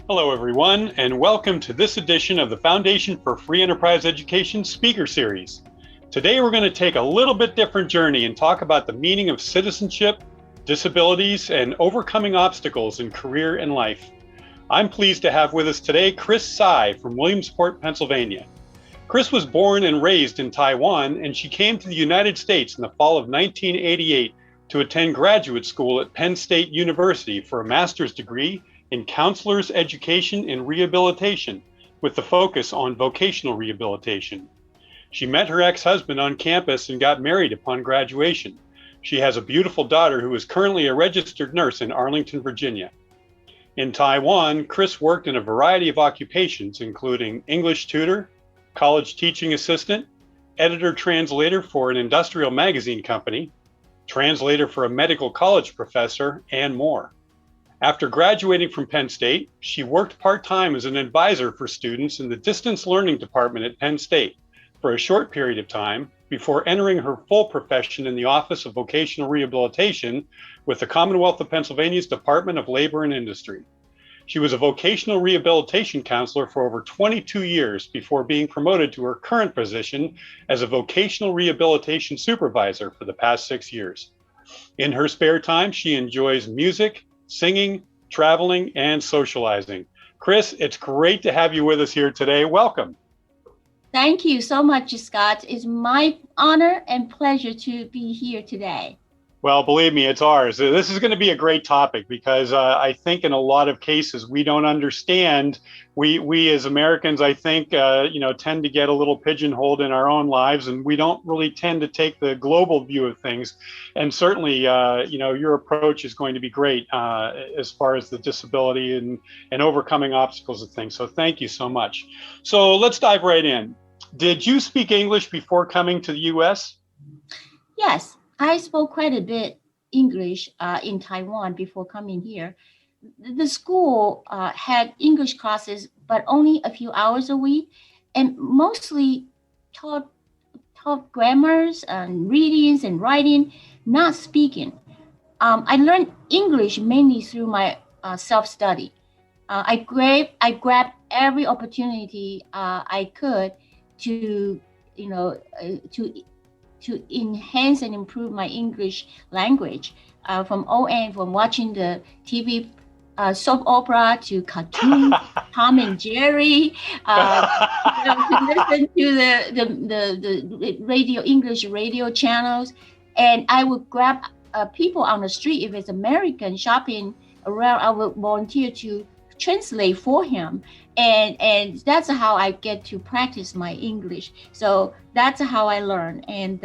Hello, everyone, and welcome to this edition of the Foundation for Free Enterprise Education Speaker Series. Today, we're going to take a little bit different journey and talk about the meaning of citizenship, disabilities, and overcoming obstacles in career and life. I'm pleased to have with us today Chris Tsai from Williamsport, Pennsylvania. Chris was born and raised in Taiwan, and she came to the United States in the fall of 1988 to attend graduate school at Penn State University for a master's degree in counselor's education and rehabilitation, with the focus on vocational rehabilitation. She met her ex-husband on campus and got married upon graduation. She has a beautiful daughter who is currently a registered nurse in Arlington, Virginia. In Taiwan, Chris worked in a variety of occupations, including English tutor, college teaching assistant, editor-translator for an industrial magazine company, translator for a medical college professor, and more. After graduating from Penn State, she worked part-time as an advisor for students in the distance learning department at Penn State for a short period of time before entering her full profession in the Office of Vocational Rehabilitation with the Commonwealth of Pennsylvania's Department of Labor and Industry. She was a vocational rehabilitation counselor for over 22 years before being promoted to her current position as a vocational rehabilitation supervisor for the past 6 years. In her spare time, she enjoys music, singing, traveling, and socializing. Chris, it's great to have you with us here today. Welcome. Thank you so much, Scott. It's my honor and pleasure to be here today. Well, believe me, it's ours. This is going to be a great topic because I think in a lot of cases we don't understand. We as Americans, I think, tend to get a little pigeonholed in our own lives, and we don't really tend to take the global view of things. And certainly, your approach is going to be great as far as the disability and overcoming obstacles and things. So thank you so much. So let's dive right in. Did you speak English before coming to the U.S.? Yes. I spoke quite a bit English in Taiwan before coming here. The school had English classes, but only a few hours a week, and mostly taught grammars and readings and writing, not speaking. I learned English mainly through my self-study. I grabbed every opportunity I could to enhance and improve my English language, from watching the TV soap opera to cartoon, Tom and Jerry, to listen to the radio, English radio channels. And I would grab people on the street. If it's American shopping around, I would volunteer to translate for him. And that's how I get to practice my English. So that's how I learn. And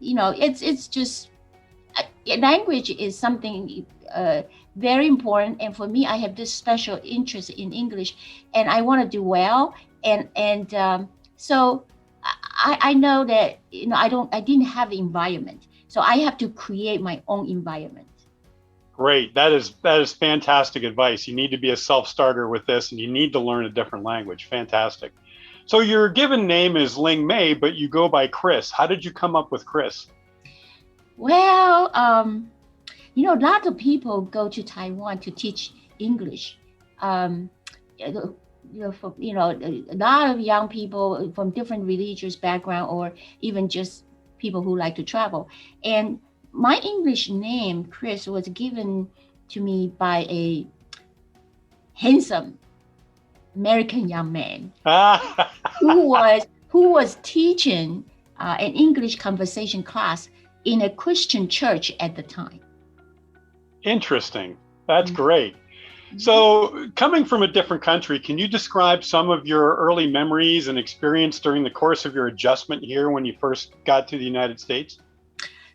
it's just language is something very important. And for me, I have this special interest in English, and I want to do well. So I know that I didn't have the environment, so I have to create my own environment. Great. That is fantastic advice. You need to be a self-starter with this, and you need to learn a different language. Fantastic. So your given name is Ling Mei, but you go by Chris. How did you come up with Chris? Well, a lot of people go to Taiwan to teach English. A lot of young people from different religious background, or even just people who like to travel. And my English name, Chris, was given to me by a handsome American young man who was teaching an English conversation class in a Christian church at the time. Interesting. That's great. So, coming from a different country, can you describe some of your early memories and experience during the course of your adjustment here when you first got to the United States?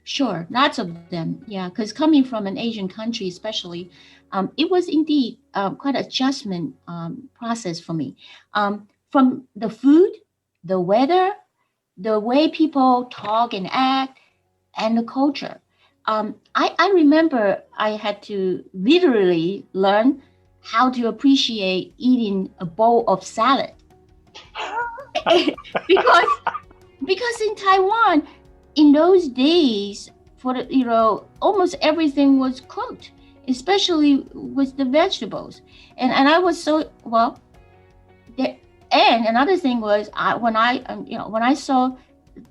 Sure, lots of them. Yeah, because coming from an Asian country, especially, it was indeed quite an adjustment process for me. From the food, the weather, the way people talk and act, and the culture. I remember I had to literally learn how to appreciate eating a bowl of salad. because in Taiwan, in those days, almost everything was cooked. especially with the vegetables. And I was so, well, and another thing was when I saw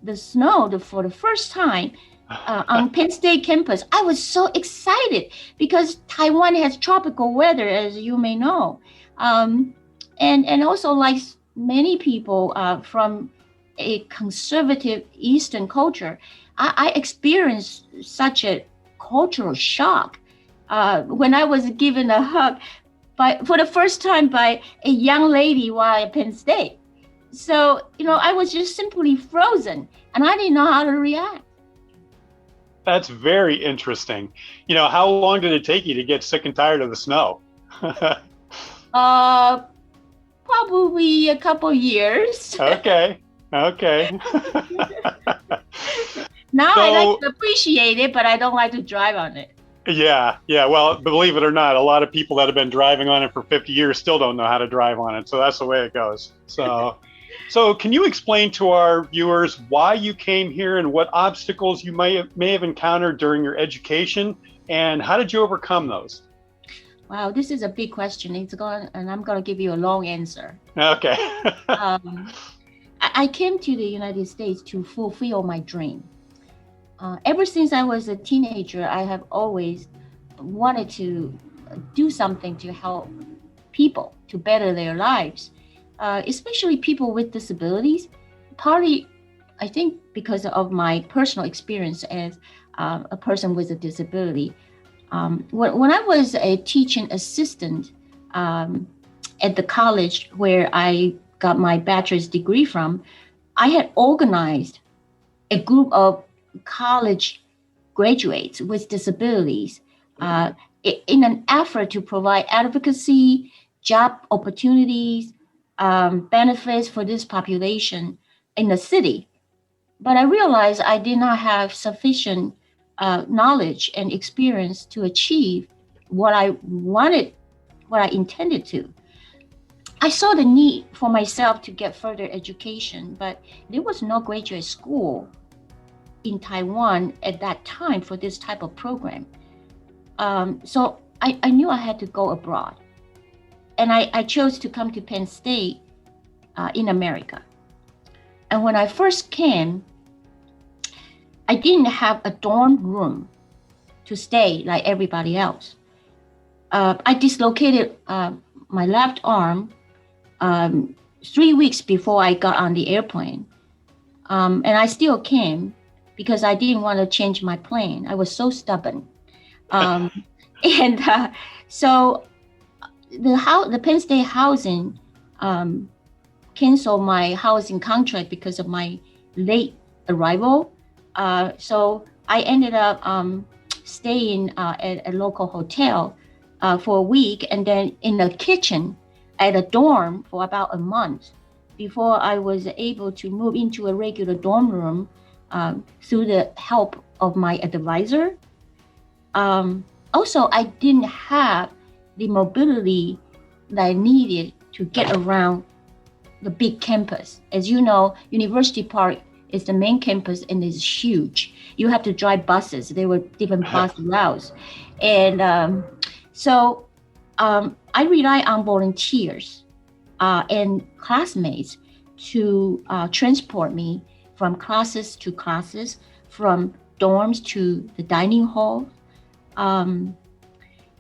the snow for the first time on Penn State campus, I was so excited because Taiwan has tropical weather, as you may know. And also, like many people from a conservative Eastern culture, I experienced such a cultural shock when I was given a hug for the first time by a young lady while at Penn State. So, I was just simply frozen and I didn't know how to react. That's very interesting. How long did it take you to get sick and tired of the snow? Probably a couple years. Okay. Now I like to appreciate it, but I don't like to drive on it. Yeah. Well, believe it or not, a lot of people that have been driving on it for 50 years still don't know how to drive on it. So that's the way it goes. So can you explain to our viewers why you came here and what obstacles you may have encountered during your education, and how did you overcome those? Wow, this is a big question. And I'm going to give you a long answer. Okay. I came to the United States to fulfill my dream. Ever since I was a teenager, I have always wanted to do something to help people to better their lives, especially people with disabilities. Partly, I think, because of my personal experience as a person with a disability. When I was a teaching assistant at the college where I got my bachelor's degree from, I had organized a group of college graduates with disabilities in an effort to provide advocacy, job opportunities, benefits for this population in the city. But I realized I did not have sufficient knowledge and experience to achieve what I wanted, what I intended to. I saw the need for myself to get further education, but there was no graduate school in Taiwan at that time for this type of program. So I knew I had to go abroad. And I chose to come to Penn State in America. And when I first came, I didn't have a dorm room to stay like everybody else. I dislocated my left arm 3 weeks before I got on the airplane. And I still came because I didn't want to change my plan. I was so stubborn. So the Penn State housing canceled my housing contract because of my late arrival. So I ended up staying at a local hotel for a week, and then in the kitchen at a dorm for about a month before I was able to move into a regular dorm room through the help of my advisor. Also, I didn't have the mobility that I needed to get around the big campus. As you know, University Park is the main campus and it's huge. You have to drive buses. There were different bus routes. And so I rely on volunteers and classmates to transport me from classes to classes, from dorms to the dining hall.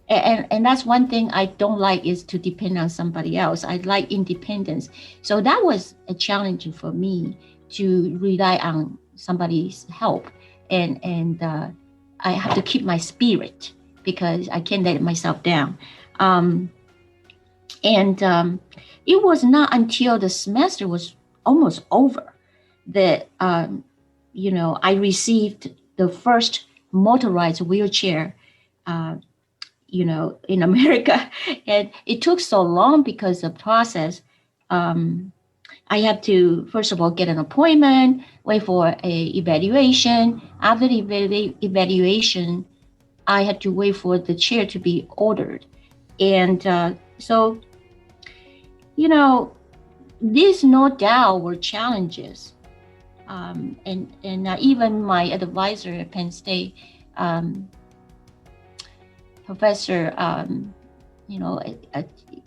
And that's one thing I don't like, is to depend on somebody else. I like independence. So that was a challenge for me, to rely on somebody's help. And I have to keep my spirit because I can't let myself down. It was not until the semester was almost over that, I received the first motorized wheelchair, in America. And it took so long because the process, I had to, first of all, get an appointment, wait for a evaluation. After the evaluation, I had to wait for the chair to be ordered. And so, these no doubt were challenges. And even my advisor at Penn State professor,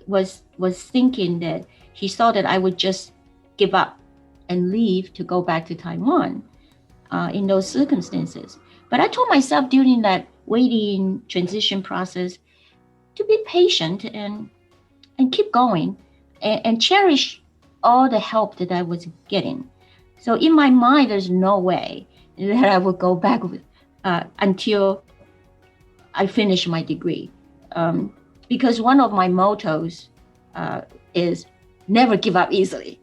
was thinking that he thought that I would just give up and leave to go back to Taiwan in those circumstances. But I told myself during that waiting transition process to be patient and keep going and cherish all the help that I was getting. So in my mind, there's no way that I would go back until I finish my degree. Because one of my mottos is never give up easily.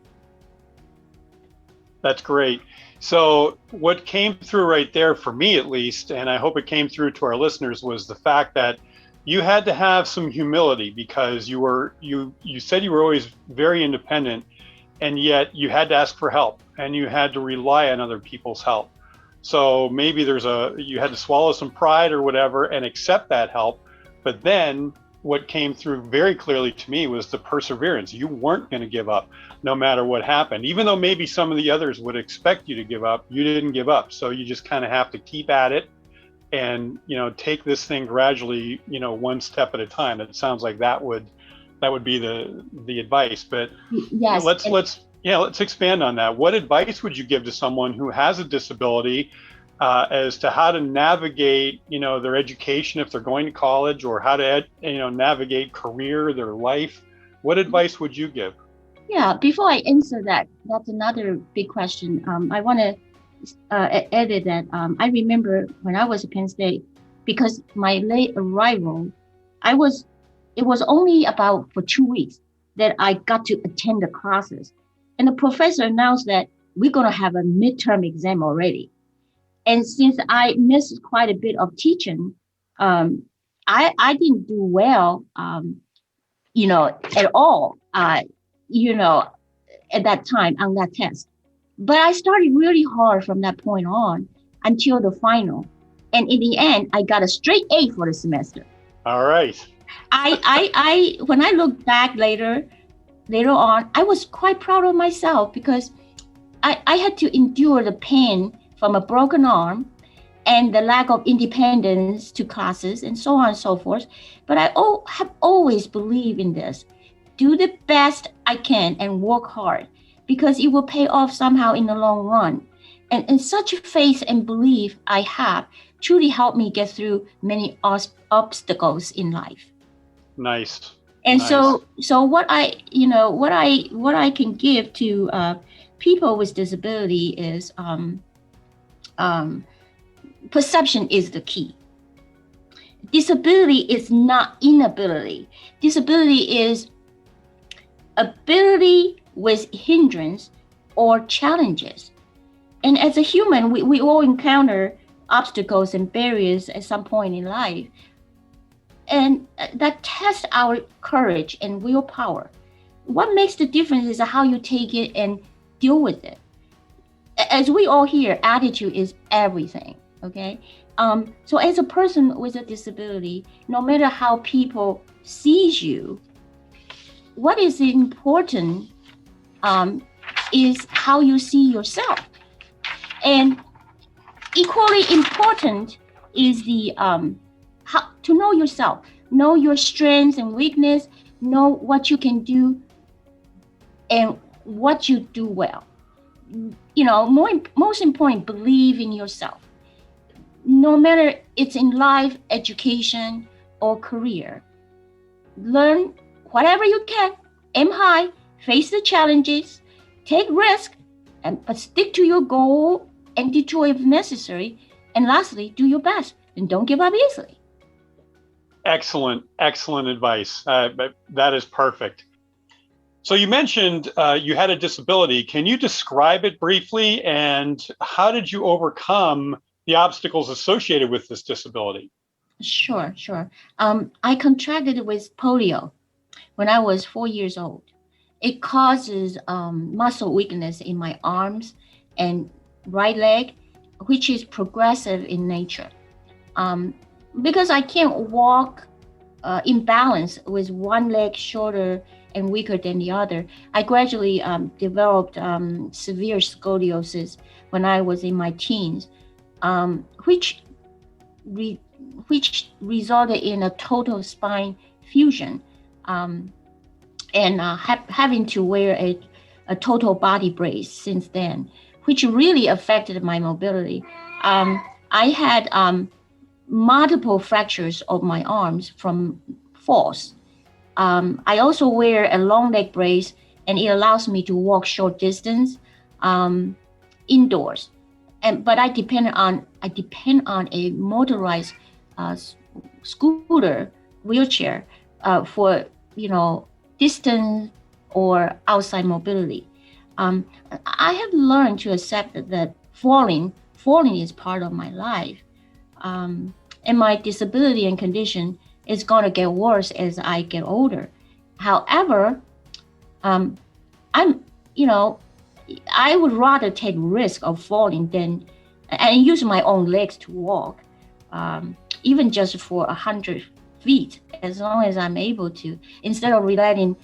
That's great. So what came through right there for me, at least, and I hope it came through to our listeners, was the fact that you had to have some humility, because you said you were always very independent, and yet you had to ask for help and you had to rely on other people's help. So maybe you had to swallow some pride or whatever and accept that help. But then what came through very clearly to me was the perseverance. You weren't going to give up no matter what happened. Even though maybe some of the others would expect you to give up, you didn't give up. So you just kind of have to keep at it and, take this thing gradually, one step at a time. It sounds like that would be the advice. But yes, let's expand on that. What advice would you give to someone who has a disability as to how to navigate, their education if they're going to college, or how to, navigate career, their life? What advice would you give? Yeah, before I answer that, that's another big question. I want to add that I remember when I was at Penn State, because my late arrival, it was only about for 2 weeks that I got to attend the classes. And the professor announced that we're going to have a midterm exam already. And since I missed quite a bit of teaching, I didn't do well, at all, at that time on that test. But I started really hard from that point on until the final. And in the end, I got a straight A for the semester. All right. I when I look back later on, I was quite proud of myself, because I had to endure the pain from a broken arm and the lack of independence to classes and so on and so forth. But I have always believed in this. Do the best I can and work hard, because it will pay off somehow in the long run. And such faith and belief I have truly helped me get through many obstacles in life. Nice. And nice. So what I can give to people with disability is perception is the key. Disability is not inability. Disability is ability with hindrance or challenges. And as a human, we all encounter obstacles and barriers at some point in life. And that tests our courage and willpower. What makes the difference is how you take it and deal with it. As we all hear, attitude is everything, okay? So as a person with a disability, no matter how people sees you, what is important is how you see yourself. And equally important is the how to know yourself, know your strengths and weakness, know what you can do and what you do well. Most important, believe in yourself. No matter it's in life, education, or career, learn whatever you can, aim high, face the challenges, take risk, but stick to your goal and detour if necessary. And lastly, do your best and don't give up easily. Excellent advice. That is perfect. So you mentioned you had a disability. Can you describe it briefly, and how did you overcome the obstacles associated with this disability? Sure. I contracted with polio when I was 4 years old. It causes muscle weakness in my arms and right leg, which is progressive in nature. Because I can't walk in balance with one leg shorter and weaker than the other, I gradually developed severe scoliosis when I was in my teens, which which resulted in a total spine fusion, and having to wear a total body brace since then, which really affected my mobility. I had multiple fractures of my arms from falls. I also wear a long leg brace, and it allows me to walk short distance indoors. But I depend on a motorized scooter wheelchair for distance or outside mobility. I have learned to accept that falling is part of my life, and my disability and condition is going to get worse as I get older. However, I'm I would rather take risk of falling and use my own legs to walk, even just for 100 feet, as long as I'm able to, instead of relying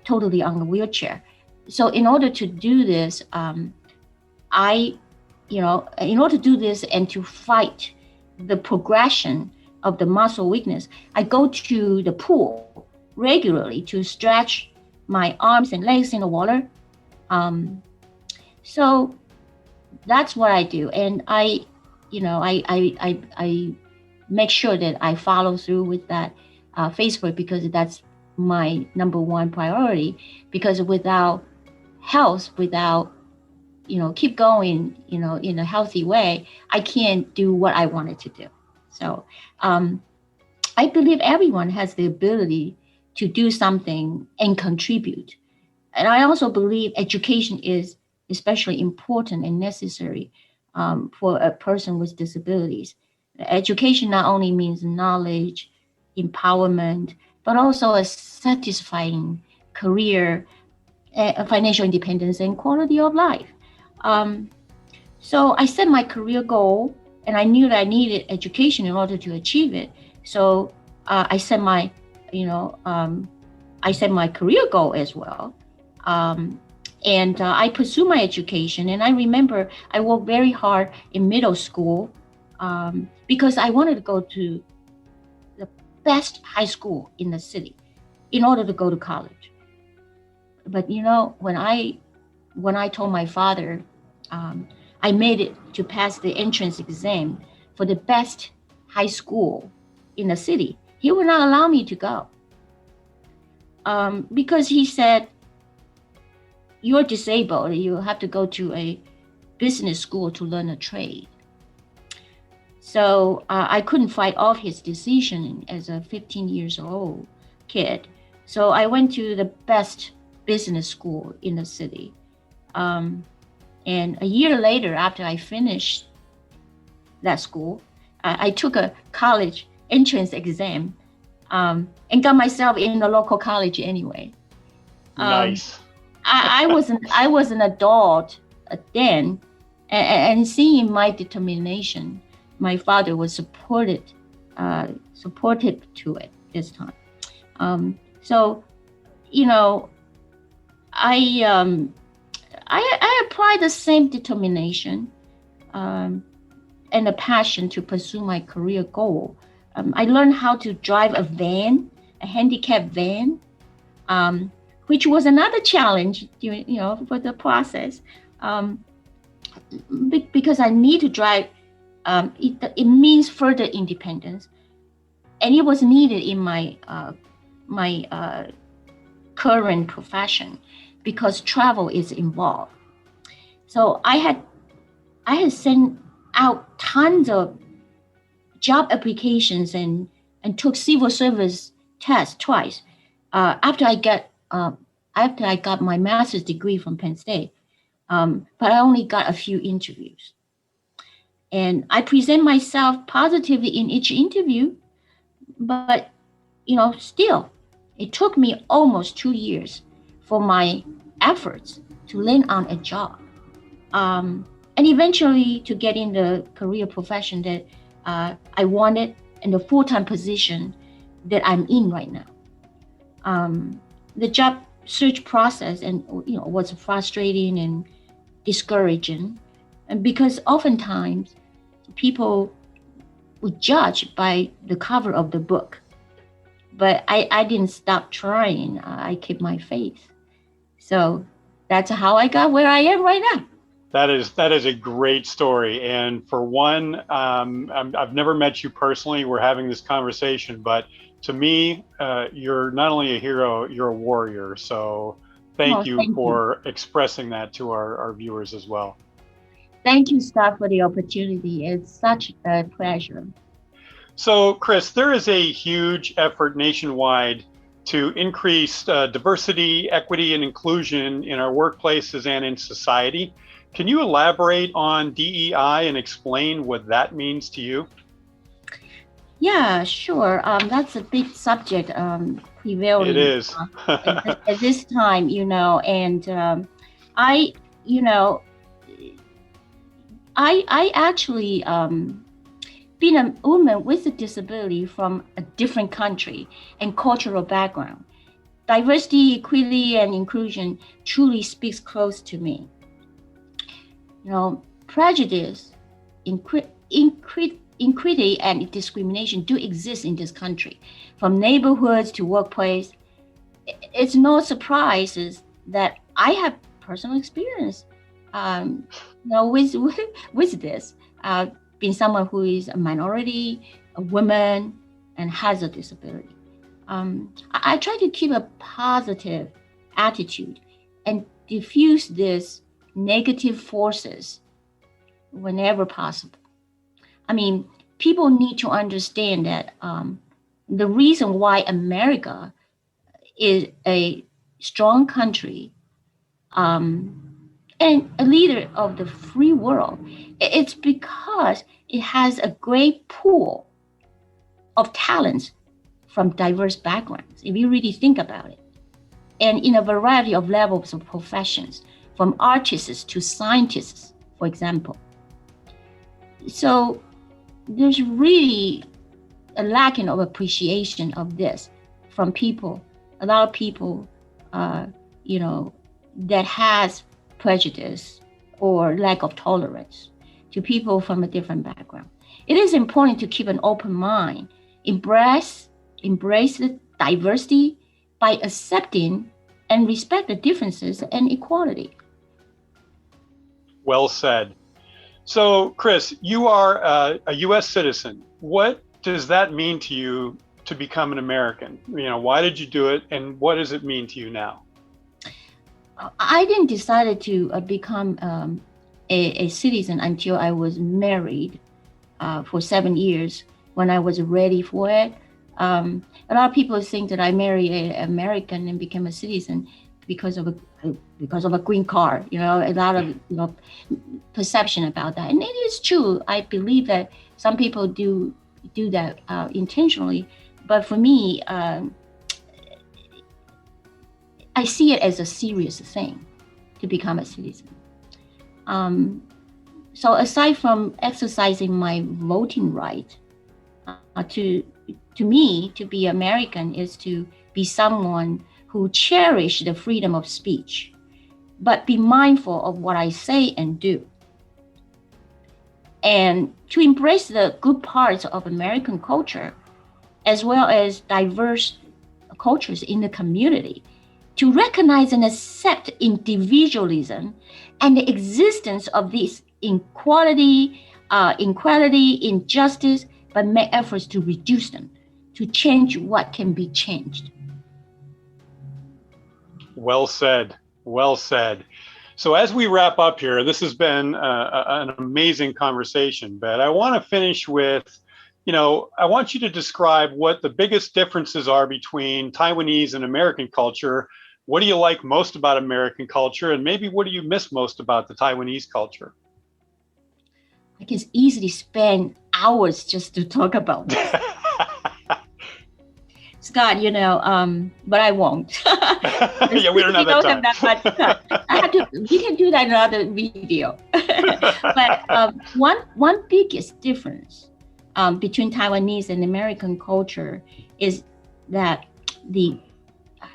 totally on the wheelchair. So in order to do this, in order to do this and to fight the progression of the muscle weakness, I go to the pool regularly to stretch my arms and legs in the water. So that's what I do, and I make sure that I follow through with that Facebook, because that's my number one priority. Because without health, without keep going, in a healthy way, I can't do what I wanted to do. So I believe everyone has the ability to do something and contribute. And I also believe education is especially important and necessary for a person with disabilities. Education not only means knowledge, empowerment, but also a satisfying career, financial independence, and quality of life. So I set my career goal, and I knew that I needed education in order to achieve it. So I set my career goal as well. And I pursued my education. And I remember I worked very hard in middle school because I wanted to go to the best high school in the city in order to go to college. But when I told my father I made it to pass the entrance exam for the best high school in the city, he would not allow me to go because he said, "You're disabled. You have to go to a business school to learn a trade." So I couldn't fight off his decision as a 15 years old kid. So I went to the best business school in the city. And a year later, after I finished that school, I took a college entrance exam and got myself in the local college anyway. Nice. I was an adult then, and seeing my determination, my father was supportive to it this time. So, I applied the same determination and a passion to pursue my career goal. I learned how to drive a van, a handicapped van, which was another challenge, for the process, because I need to drive. It means further independence, and it was needed in my current profession because travel is involved. So I had sent out tons of job applications and took civil service tests twice after I got my master's degree from Penn State, but I only got a few interviews. And I present myself positively in each interview, but still, it took me almost 2 years for my efforts to land on a job, and eventually to get in the career profession that I wanted and the full-time position that I'm in right now. The job search process was frustrating and discouraging, and because oftentimes people would judge by the cover of the book. But I didn't stop trying. I kept my faith. So that's how I got where I am right now. That is a great story. And for one, I've never met you personally. We're having this conversation, but to me, you're not only a hero, you're a warrior. So thank you for expressing that to our viewers as well. Thank you, Scott, for the opportunity. It's such a pleasure. So, Chris, there is a huge effort nationwide to increase diversity, equity, and inclusion in our workplaces and in society. Can you elaborate on DEI and explain what that means to you? Yeah, sure. That's a big subject prevailing. It is. At this time, and I, I actually being a woman with a disability from a different country and cultural background, diversity, equity, and inclusion truly speaks close to me. Prejudice, inequity, and discrimination do exist in this country, from neighborhoods to workplace. It's no surprise that I have personal experience, with this. Being someone who is a minority, a woman, and has a disability. I try to keep a positive attitude and diffuse these negative forces whenever possible. I mean, people need to understand that the reason why America is a strong country and a leader of the free world, it's because it has a great pool of talents from diverse backgrounds, if you really think about it, and in a variety of levels of professions, from artists to scientists, for example. So there's really a lacking of appreciation of this from people, a lot of people, that has prejudice or lack of tolerance to people from a different background. It is important to keep an open mind, embrace the diversity by accepting and respect the differences and equality. Well said. So, Chris, you are a U.S. citizen. What does that mean to you to become an American? Why did you do it, and what does it mean to you now? I didn't decide to become a citizen until I was married for 7 years, when I was ready for it. A lot of people think that I married an American and became a citizen because of a green card. A lot of perception about that, and it is true. I believe that some people do that intentionally, but for me, I see it as a serious thing to become a citizen. So aside from exercising my voting right, to me, to be American is to be someone who cherish the freedom of speech, but be mindful of what I say and do. And to embrace the good parts of American culture, as well as diverse cultures in the community, to recognize and accept individualism and the existence of this inequality, injustice, but make efforts to reduce them, to change what can be changed. Well said. Well said. So as we wrap up here, this has been an amazing conversation, but I want to finish with, I want you to describe what the biggest differences are between Taiwanese and American culture. What do you like most about American culture, and maybe what do you miss most about the Taiwanese culture? I can easily spend hours just to talk about this. Scott, but I won't. Yeah, we don't have that time. We can do that in another video. But one biggest difference between Taiwanese and American culture is that I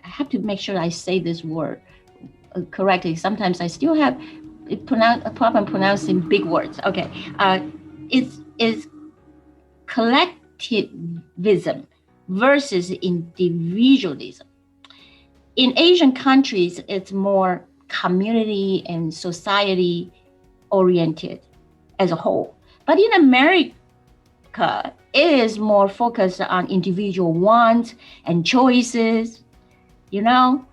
have to make sure I say this word correctly. Sometimes I still have a problem pronouncing big words. Okay, it's collectivism versus individualism. In Asian countries, it's more community and society oriented as a whole. But in America, it is more focused on individual wants and choices, you know?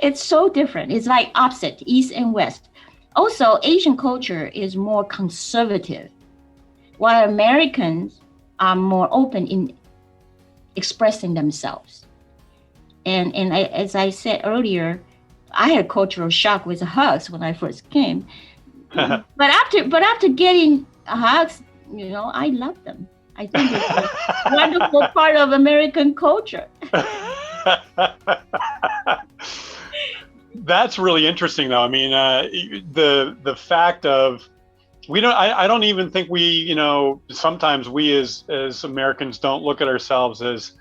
It's so different. It's like opposite, East and West. Also, Asian culture is more conservative, while Americans are more open in expressing themselves. And as I said earlier, I had a cultural shock with hugs when I first came. but after getting hugs, I love them. I think it's a wonderful part of American culture. That's really interesting, though. I mean, the fact of I don't even think we, sometimes we as Americans don't look at ourselves as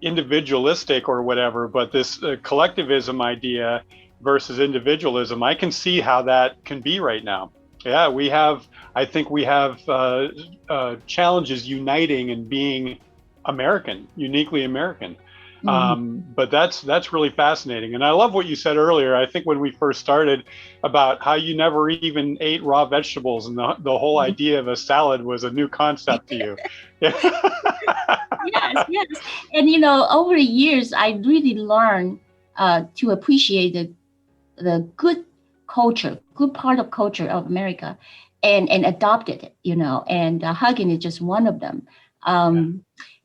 individualistic or whatever, but this collectivism idea versus individualism, I can see how that can be right now. Yeah, I think we have challenges uniting and being American, uniquely American. But that's really fascinating. And I love what you said earlier. I think when we first started about how you never even ate raw vegetables, and the whole idea of a salad was a new concept to you. Yes. And over the years, I really learned to appreciate the good culture, good part of culture of America, and adopted it, and hugging is just one of them.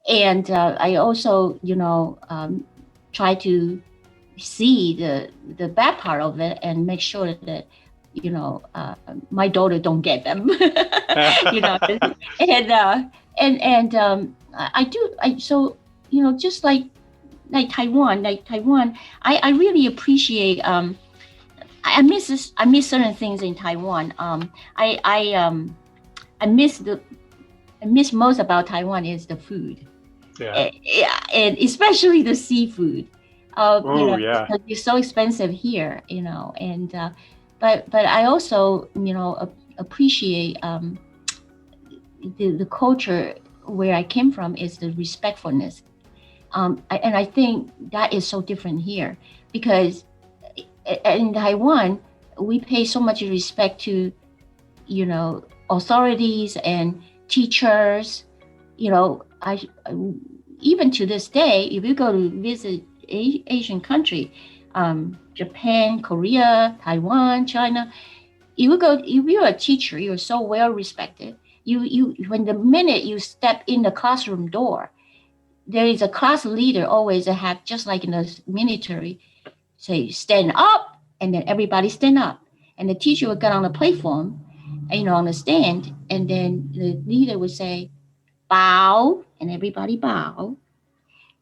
And I also, try to see the bad part of it and make sure that, my daughter don't get them, so just like Taiwan, I really appreciate. I miss certain things in Taiwan. I miss most about Taiwan is the food. And especially the seafood. Because it's so expensive here, and but I also appreciate the culture where I came from is the respectfulness, and I think that is so different here, because in Taiwan we pay so much respect to authorities and teachers. I even to this day, if you go to visit Asian country, Japan, Korea, Taiwan, China, if you're a teacher, you're so well respected. When the minute you step in the classroom door, there is a class leader always have, just like in the military, say stand up, and then everybody stand up, and the teacher would get on the platform, on the stand, and then the leader would say, bow, and everybody bow,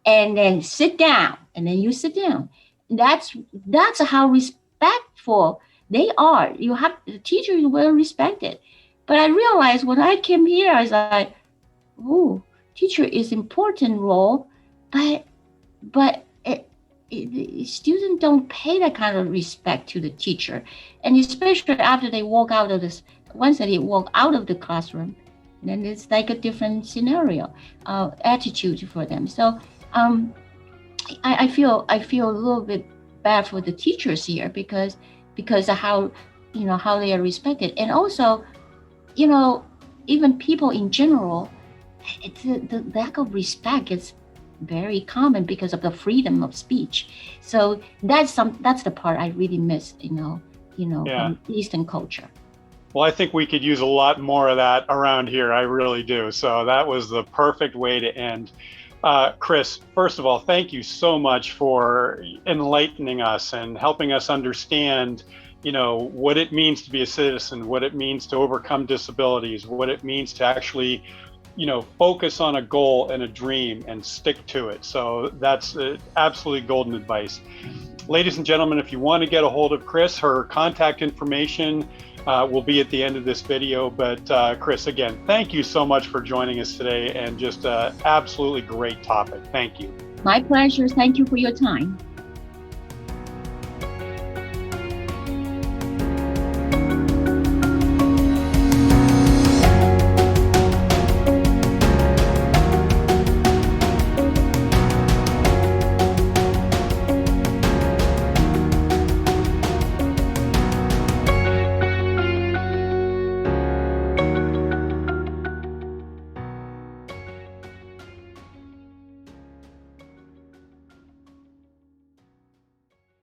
and then sit down, and then you sit down. That's how respectful they are. The teacher is well respected. But I realized when I came here, I was like, oh, teacher is important role, but students don't pay that kind of respect to the teacher, and especially after they walk out of this. Once they walk out of the classroom, then it's like a different scenario, attitude for them. So I feel a little bit bad for the teachers here because of how they are respected, and also even people in general, the lack of respect is very common because of the freedom of speech. So that's the part I really miss, from Eastern culture. Well, I think we could use a lot more of that around here. I really do. So that was the perfect way to end. Chris, first of all, thank you so much for enlightening us and helping us understand, what it means to be a citizen, what it means to overcome disabilities, what it means to actually, focus on a goal and a dream and stick to it. So that's absolutely golden advice. Ladies and gentlemen, if you want to get a hold of Chris, her contact information will be at the end of this video. But Chris, again, thank you so much for joining us today, and just absolutely great topic. Thank you. My pleasure. Thank you for your time.